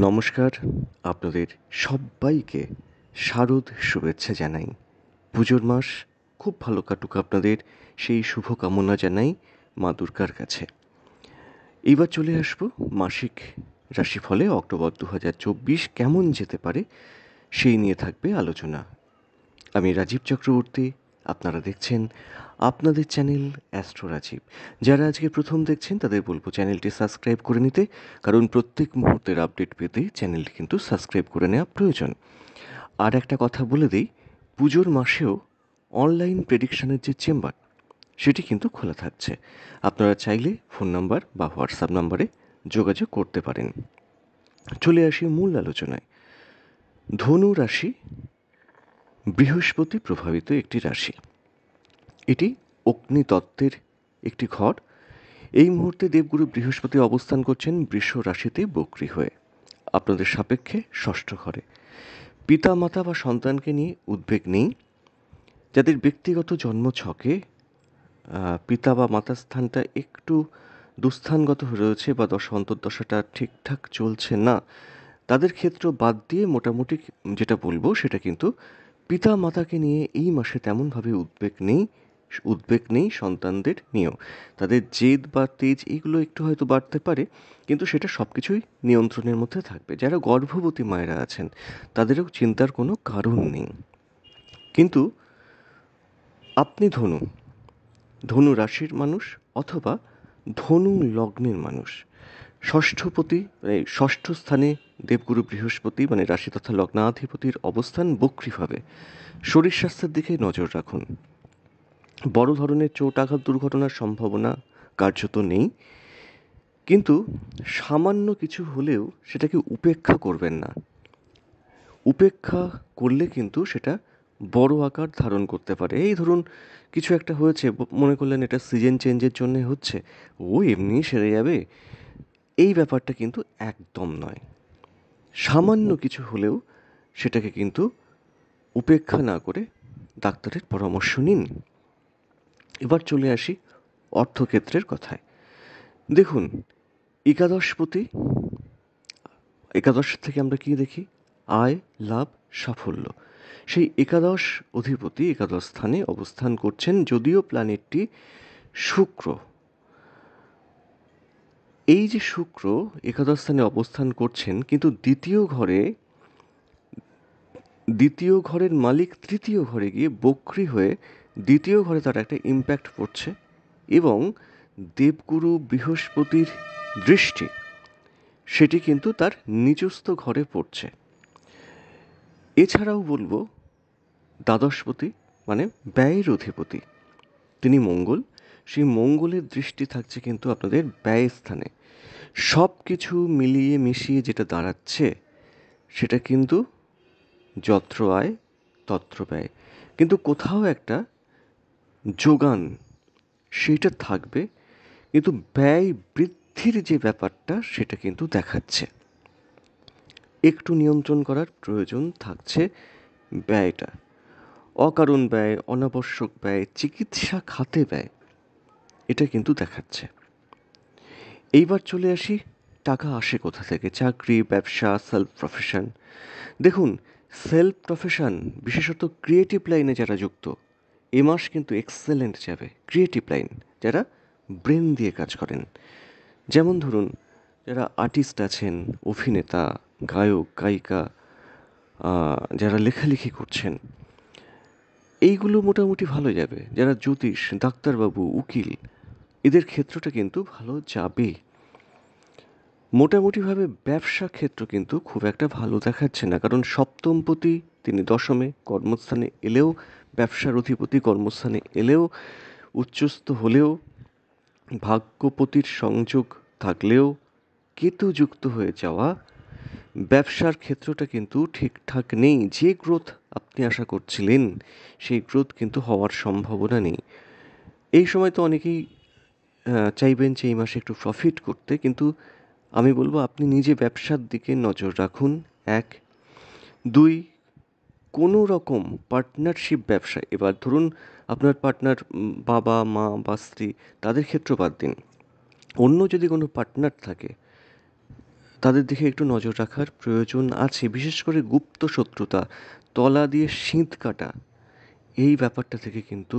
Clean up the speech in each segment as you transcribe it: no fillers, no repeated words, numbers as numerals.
নমস্কার, আপনাদের সব্বাইকে শারদ শুভেচ্ছা জানাই। পুজোর মাস খুব ভালো কাটুক আপনাদের, সেই শুভকামনা জানাই মা দুর্গার কাছে। এইবার চলে আসবো মাসিক রাশিফলে অক্টোবর 2024 কেমন যেতে পারে সেই নিয়ে থাকবে আলোচনা। আমি রাজীব চক্রবর্তী, আপনারা দেখছেন আপনাদের চ্যানেল অ্যাস্ট্রো রাজীব। যারা আজকে প্রথম দেখছেন তাদের বলবো চ্যানেলটি সাবস্ক্রাইব করে নিতে, কারণ প্রত্যেক মুহূর্তের আপডেট পেতে চ্যানেলটি কিন্তু সাবস্ক্রাইব করে নেওয়া প্রয়োজন। আর একটা কথা বলে দিই, পুজোর মাসেও অনলাইন প্রেডিকশনের যে চেম্বার সেটি কিন্তু খোলা থাকছে। আপনারা চাইলে ফোন নাম্বার বা হোয়াটসঅ্যাপ নাম্বারে যোগাযোগ করতে পারেন। চলে আসি মূল আলোচনায়। ধনু রাশি বৃহস্পতি প্রভাবিত একটি রাশি। এটি অগ্নিতত্ত্বের একটি ঘর। এই মুহূর্তে দেবগুরু বৃহস্পতি অবস্থান করছেন বৃষ রাশিতে বক্রী হয়ে আপনাদের সাপেক্ষে ষষ্ঠ ঘরে। পিতা মাতা বা সন্তানকে নিয়ে উদ্বেগ নেই। যাদের ব্যক্তিগত জন্মছকে পিতা বা মাতার স্থানটা একটু দুস্থানগত হয়ে রয়েছে বা দশা অন্তর্দশাটা ঠিকঠাক চলছে না, তাদের ক্ষেত্র বাদ দিয়ে মোটামুটি যেটা বলবো সেটা কিন্তু পিতা মাতাকে নিয়ে এই মাসে তেমনভাবে উদ্বেগ নেই সন্তানদের নিয়েও। তাদের জেদ বা তেজ এগুলো একটু হয়তো বাড়তে পারে, কিন্তু সেটা সব কিছুই নিয়ন্ত্রণের মধ্যে থাকবে। যারা গর্ভবতী মায়েরা আছেন তাদেরও চিন্তার কোনো কারণ নেই। কিন্তু আপনি ধনু রাশির মানুষ অথবা ধনু লগ্নের মানুষ, ষষ্ঠপতি ষষ্ঠ স্থানে দেবগুরু বৃহস্পতি মানে রাশি তথা লগ্নাধিপতির অবস্থান বক্রীভাবে। শরীর স্বাস্থ্যের দিকে নজর রাখুন। বড় ধরনের চোট আঘাত দুর্ঘটনার সম্ভাবনা কার্যত নেই, কিন্তু সামান্য কিছু হলেও সেটাকে উপেক্ষা করবেন না। উপেক্ষা করলে কিন্তু সেটা বড় আকার ধারণ করতে পারে। এই ধরুন কিছু একটা হয়েছে, মনে করলেন এটা সিজন চেঞ্জের জন্যে হচ্ছে, ও এমনি সেরে যাবে, এই ব্যাপারটা কিন্তু একদম নয়। সামান্য কিছু হলেও সেটাকে কিন্তু উপেক্ষা না করে ডাক্তারের পরামর্শ নিন। এবার চলে আসি অর্থক্ষেত্রের কথায়। দেখুন, একাদশপতি, একাদশ থেকে আমরা কি দেখি? আয়, লাভ, সাফল্য। সেই একাদশ অধিপতি একাদশ স্থানে অবস্থান করছেন, যদিও প্ল্যানেটটি শুক্র। এই যে শুক্র একাদশ স্থানে অবস্থান করছেন, কিন্তু দ্বিতীয় ঘরের মালিক তৃতীয় ঘরে গিয়ে বক্রী হয়ে দ্বিতীয় ঘরে তার একটা ইম্প্যাক্ট পড়ছে, এবং দেবগুরু বৃহস্পতির দৃষ্টি সেটি কিন্তু তার নিজস্থ ঘরে পড়ছে। এছাড়াও বলবো দ্বাদশপতি মানে ব্যয়ের অধিপতি, তিনি মঙ্গল। সেই মঙ্গলের দৃষ্টি থাকছে কিন্তু আপনাদের ব্যয় স্থানে। সব কিছু মিলিয়ে মিশিয়ে যেটা দাঁড়াচ্ছে সেটা কিন্তু যত্র আয় তত্র ব্যয়, কিন্তু কোথাও একটা যোগান সেইটা থাকবে, কিন্তু ব্যয় বৃদ্ধির যে ব্যাপারটা সেটা কিন্তু দেখাচ্ছে। একটু নিয়ন্ত্রণ করার প্রয়োজন থাকছে ব্যয়টা। অকারণ ব্যয়, অনাবশ্যক ব্যয়, চিকিৎসা খাতে ব্যয়, এটা কিন্তু দেখাচ্ছে। এইবার চলে আসি টাকা আসে কোথা থেকে। চাকরি, ব্যবসা, সেলফ প্রফেশন। দেখুন, সেলফ প্রফেশন বিশেষত ক্রিয়েটিভ লাইনে যারা যুক্ত, এ মাস কিন্তু এক্সেলেন্ট যাবে। ক্রিয়েটিভ লাইন, যারা ব্রেন দিয়ে কাজ করেন, যেমন ধরুন যারা আর্টিস্ট আছেন, অভিনেতা, গায়ক, গায়িকা, যারা লেখালেখি করছেন, এইগুলো মোটামুটি ভালো যাবে। যারা জ্যোতিষ, ডাক্তারবাবু, উকিল, এদের ক্ষেত্রটা কিন্তু ভালো যাবে। মোটামুটিভাবে ব্যবসা ক্ষেত্র কিন্তু খুব একটা ভালো দেখাচ্ছে না, কারণ সপ্তমপতি তিনি দশমে কর্মস্থানে এলেও, ব্যবসার অধিপতি কর্মস্থানে এলেও, উচ্চস্থ হলেও, ভাগ্যপতির সংযোগ থাকলেও, কেতু যুক্ত হয়ে যাওয়া, ব্যবসার ক্ষেত্রটা কিন্তু ঠিকঠাক নেই। যে গ্রোথ আপনি আশা করছিলেন সেই গ্রোথ কিন্তু হওয়ার সম্ভাবনা নেই। এই সময় তো অনেকেই চাইবেন যে এই মাসে একটু প্রফিট করতে, কিন্তু আমি বলবো আপনি নিজে ব্যবসার দিকে নজর রাখুন। এক, দুই, কোনো রকম পার্টনারশিপ ব্যবসা, এবার ধরুন আপনার পার্টনার বাবা মা বা স্ত্রী, তাদের ক্ষেত্র বাদ দিন, অন্য যদি কোনো পার্টনার থাকে তাদের দিকে একটু নজর রাখার প্রয়োজন আছে। বিশেষ করে গুপ্ত শত্রুতা, তলা দিয়ে সিঁধ কাটা, এই ব্যাপারটা থেকে কিন্তু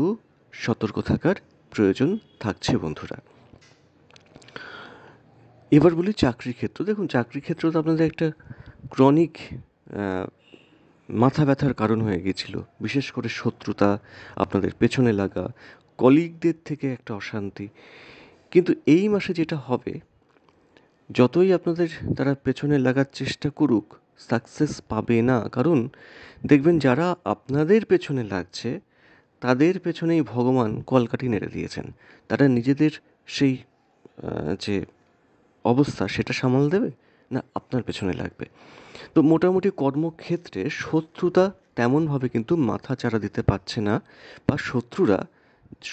সতর্ক থাকার প্রয়োজন থাকছে বন্ধুরা। এবার বলি চাকরির ক্ষেত্র। দেখুন, চাকরির ক্ষেত্র তো আপনাদের একটা ক্রনিক মাথা ব্যথার কারণ হয়ে গিয়েছিল। বিশেষ করে শত্রুতা, আপনাদের পেছনে লাগা, কলিগদের থেকে একটা অশান্তি। কিন্তু এই মাসে যেটা হবে, যতই আপনাদের তারা পেছনে লাগার চেষ্টা করুক, সাকসেস পাবে না। কারণ দেখবেন যারা আপনাদের পেছনে লাগছে তাদের পেছনেই ভগবান কলকাঠি নেড়ে দিয়েছেন। তারা নিজেদের সেই যে অবস্থা সেটা সামাল দেবে, না আপনার পেছনে লাগবে। তো মোটামুটি কর্মক্ষেত্রে শত্রুতা তেমনভাবে কিন্তু মাথা চারা দিতে পারছে না, বা শত্রুরা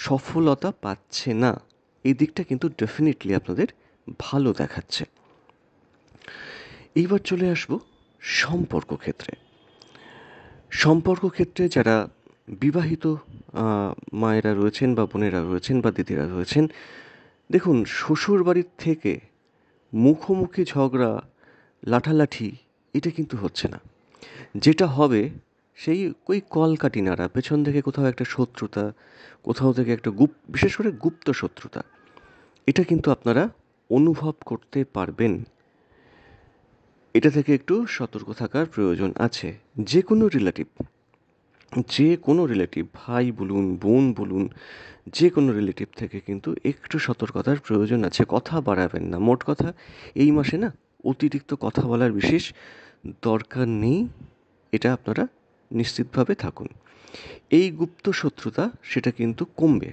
সফলতা পাচ্ছে না। এই দিকটা কিন্তু ডেফিনেটলি আপনাদের ভালো দেখাচ্ছে। এইবার চলে আসবো সম্পর্ক ক্ষেত্রে। সম্পর্ক ক্ষেত্রে যারা বিবাহিত মায়েরা রয়েছেন বা বোনেরা রয়েছেন বা দিদিরা রয়েছেন, দেখুন শ্বশুর বাড়ির থেকে মুখোমুখি ঝগড়া, লাঠালাঠি, এটা কিন্তু হচ্ছে না। যেটা হবে সেই ওই কলকাঠি নাড়া, পেছন থেকে কোথাও একটা শত্রুতা, কোথাও থেকে একটা বিশেষ করে গুপ্ত শত্রুতা, এটা কিন্তু আপনারা অনুভব করতে পারবেন। এটা থেকে একটু সতর্ক থাকার প্রয়োজন আছে। যে কোনো রিলেটিভ, ভাই বলুন, বোন বলুন, যে কোনো রিলেটিভ থেকে কিন্তু একটু সতর্কতার প্রয়োজন আছে। কথা বাড়াবেন না। মোট কথা, এই মাসে না অতিরিক্ত কথা বলার বিশেষ দরকার নেই, এটা আপনারা নিশ্চিতভাবে থাকুন। এই গুপ্ত শত্রুতা সেটা কিন্তু কমবে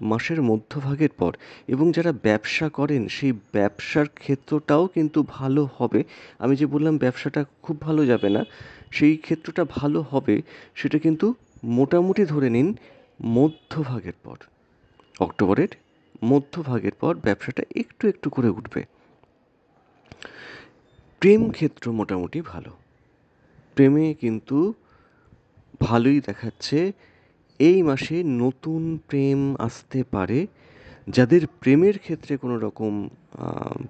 মাসের মধ্যভাগের পর, এবং যারা ব্যবসা করেন সেই ব্যবসার ক্ষেত্রটাও কিন্তু ভালো হবে। আমি যে বললাম ব্যবসাটা খুব ভালো যাবে না, সেই ক্ষেত্রটা ভালো হবে, সেটা কিন্তু মোটামুটি ধরে নিন মধ্যভাগের পর, অক্টোবরের মধ্যভাগের পর ব্যবসাটা একটু একটু করে উঠবে। প্রেম ক্ষেত্র মোটামুটি ভালো, প্রেমে কিন্তু ভালোই দেখাচ্ছে। এই মাসে নতুন প্রেম আসতে পারে। যাদের প্রেমের ক্ষেত্রে কোনো রকম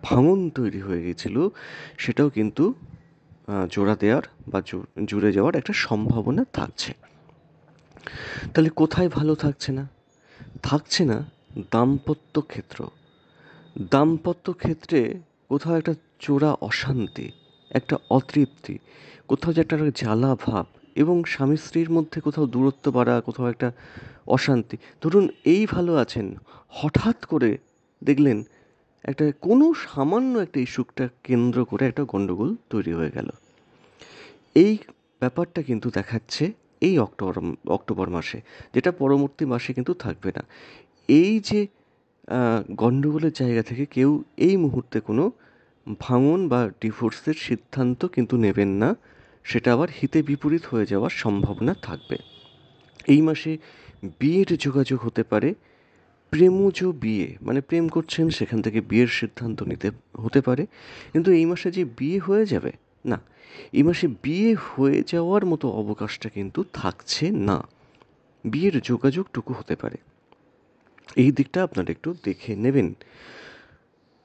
ভাঙন তৈরি হয়ে গিয়েছিল, সেটাও কিন্তু জোড়া দেওয়ার বা জুড়ে যাওয়ার একটা সম্ভাবনা থাকছে। তাহলে কোথায় ভালো থাকছে না? থাকছে না দাম্পত্য ক্ষেত্র। দাম্পত্য ক্ষেত্রে কোথাও একটা চোরা অশান্তি, একটা অতৃপ্তি, কোথাও যে একটা জ্বালা ভাব, এবং স্বামী স্ত্রীর মধ্যে কোথাও দূরত্ব বাড়া, কোথাও একটা অশান্তি। ধরুন এই ভালো আছেন, হঠাৎ করে দেখলেন একটা কোনো সামান্য একটা ইস্যুটা কেন্দ্র করে একটা গণ্ডগোল তৈরি হয়ে গেল। এই ব্যাপারটা কিন্তু দেখাচ্ছে এই অক্টোবর মাসে, যেটা পরবর্তী মাসে কিন্তু থাকবে না। এই যে গণ্ডগোলের জায়গা থেকে কেউ এই মুহূর্তে কোনো ভাঙন বা ডিভোর্সের সিদ্ধান্ত কিন্তু নেবেন না। সেটা আবার হিতে বিপরীত হয়ে যাওয়ার সম্ভাবনা থাকবে। এই মাসে বিয়ের যোগাযোগ হতে পারে। প্রেমজ বিয়ে, মানে প্রেম করছেন, সেখান থেকে বিয়ের সিদ্ধান্ত নিতে হতে পারে। কিন্তু এই মাসে যে বিয়ে হয়ে যাবে, না, এই মাসে বিয়ে হয়ে যাওয়ার মতো অবকাশটা কিন্তু থাকছে না। বিয়ের যোগাযোগটুকু হতে পারে। এই দিকটা আপনারা একটু দেখে নেবেন।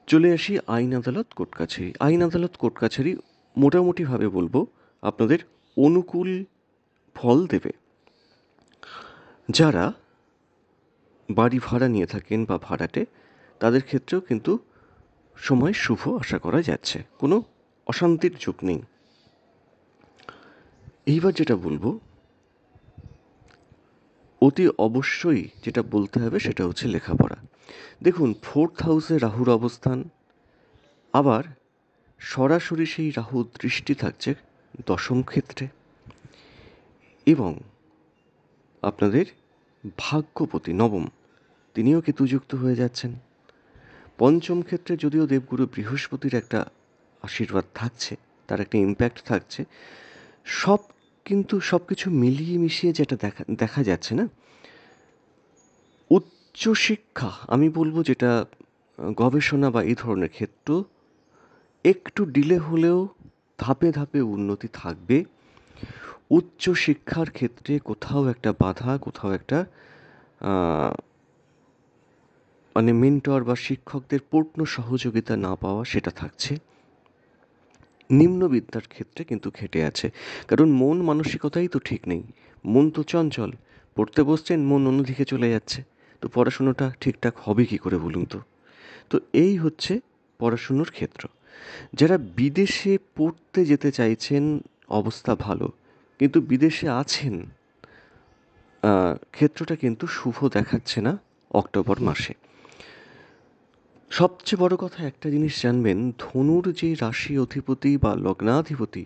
চলে আসি আইন আদালত কোর্ট কাছারি। আইন আদালত কোর্ট কাছারি মোটামুটিভাবে বলবো আপনাদের অনুকূল ফল দেবে। যারা বাড়ি ভাড়া নিয়ে থাকেন বা ভাড়াটে, তাদের ক্ষেত্রেও কিন্তু সময় শুভ আশা করা যাচ্ছে, কোনো অশান্তির যোগ নেই। এইবার যেটা বলবো, অতি অবশ্যই যেটা বলতে হবে সেটা হচ্ছে লেখাপড়া। দেখুন, 4th হাউসে রাহুর অবস্থান, আবার সরাসরি সেই রাহু দৃষ্টি থাকছে দশম ক্ষেত্রে, এবং আপনাদের ভাগ্যপতি নবম, তিনিও কেতুযুক্ত হয়ে যাচ্ছেন। পঞ্চম ক্ষেত্রে যদিও দেবগুরু বৃহস্পতির একটা আশীর্বাদ থাকছে, তার একটা ইম্প্যাক্ট থাকছে, সব কিন্তু সব কিছু মিলিয়ে মিশিয়ে যেটা দেখা যাচ্ছে না, উচ্চশিক্ষা আমি বলবো যেটা গবেষণা বা এই ধরনের ক্ষেত্র, একটু ডিলে হলেও ধাপে ধাপে উন্নতি থাকবে। উচ্চশিক্ষার ক্ষেত্রে কোথাও একটা বাধা, কোথাও একটা মানে মেন্টর বা শিক্ষকদের পূর্ণ সহযোগিতা না পাওয়া, সেটা থাকছে। নিম্নবিদ্যার ক্ষেত্রে কিন্তু ঘেটে আছে, কারণ মন মানসিকতাই তো ঠিক নেই। মন তো চঞ্চল, পড়তে বসছেন মন অন্যদিকে চলে যাচ্ছে, তো পড়াশুনোটা ঠিকঠাক হবে কি করে বলুন তো? তো এই হচ্ছে পড়াশুনোর ক্ষেত্র। যারা বিদেশে পড়তে যেতে চাইছেন, অবস্থা ভালো, কিন্তু বিদেশে আছেন, ক্ষেত্রটা কিন্তু শুভ দেখাচ্ছে না অক্টোবর মাসে। সবচেয়ে বড় কথা একটা জিনিস জানবেন, ধনুর যে রাশি অধিপতি বা লগ্নাধিপতি,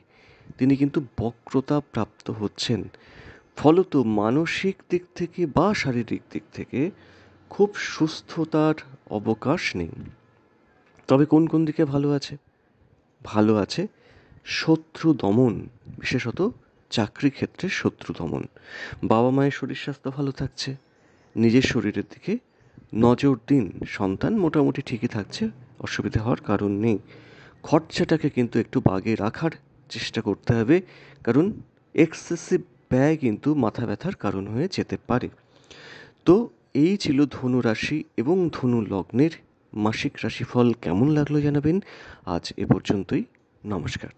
তিনি কিন্তু বক্রতা প্রাপ্ত হচ্ছেন। ফলত মানসিক দিক থেকে বা শারীরিক দিক থেকে খুব সুস্থতার অবকাশ নেই। তবে কোন কোন দিকে ভালো আছে? ভালো আছে শত্রু দমন, বিশেষত চাকরি ক্ষেত্রে শত্রু দমন। বাবা মায়ের শরীর স্বাস্থ্য ভালো থাকছে, নিজের শরীরের দিকে নজর দিন। সন্তান মোটামুটি ঠিকই থাকছে, অসুবিধা হওয়ার কারণ নেই। খরচাটাকে কিন্তু একটু বাগে রাখার চেষ্টা করতে হবে, কারণ এক্সেসিভ ব্যয় কিন্তু মাথা ব্যথার কারণ হয়ে যেতে পারে। তো এই ছিল ধনু রাশি এবং ধনু লগ্নের মাসিক রাশিফল। কেমন লাগলো জানাবেন। আজ এ পর্যন্তই। নমস্কার।